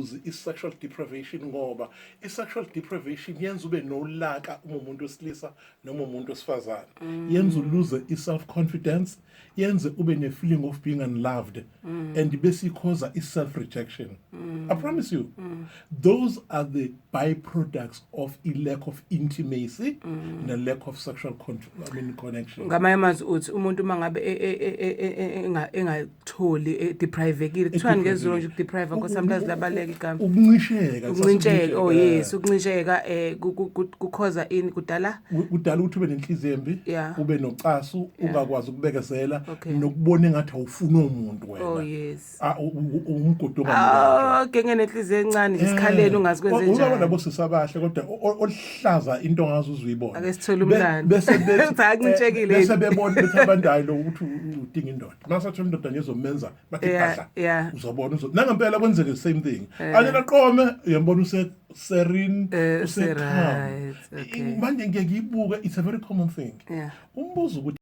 i-sexual deprivation ngoba i-sexual deprivation yenza ube nolaka uma umuntu wesilisa noma umuntu wesifazane, yenza uluze i-self-confidence, yenze ube ne-feeling of being unloved, and bese ikhoza i-self-rejection. I promise you, those are the byproducts of a lack of intimacy and a lack of sexual connection. Ngamanye amazwi uthi umuntu mangabe engatholi deprivekile kuthiwa ngezolo nje deprive because sometimes labaleka igama Ukuncisheka, oh yes, ukuncisheka kukhoza ini kudala ukuthi ube nenhliziyo embi, Yeah. ube nocasu, ungakwazi ukubekezela, Okay. nokubona engathi awufuni umuntu wena. oh yes Umgudu ongamnandi. okay ngenhliziyo encane isikhaleni ungazikwenze Ungaba njani nabo sisabahle kodwa olihlaza into ongazi uzuyibona. Ake sithole umlando. Bese Akuncintshekile. bese bebona bethi abandayo lo ukuthi udinga indoda. Mase indoda nje izomenza bathi phahla. yeah. Uzobona nangempela kwenzeke the same thing. Anye laqome uyambona serene right, okay. manje ngeke ngiyibuke, it's a very common thing. Yeah. Umbuzo ukuthi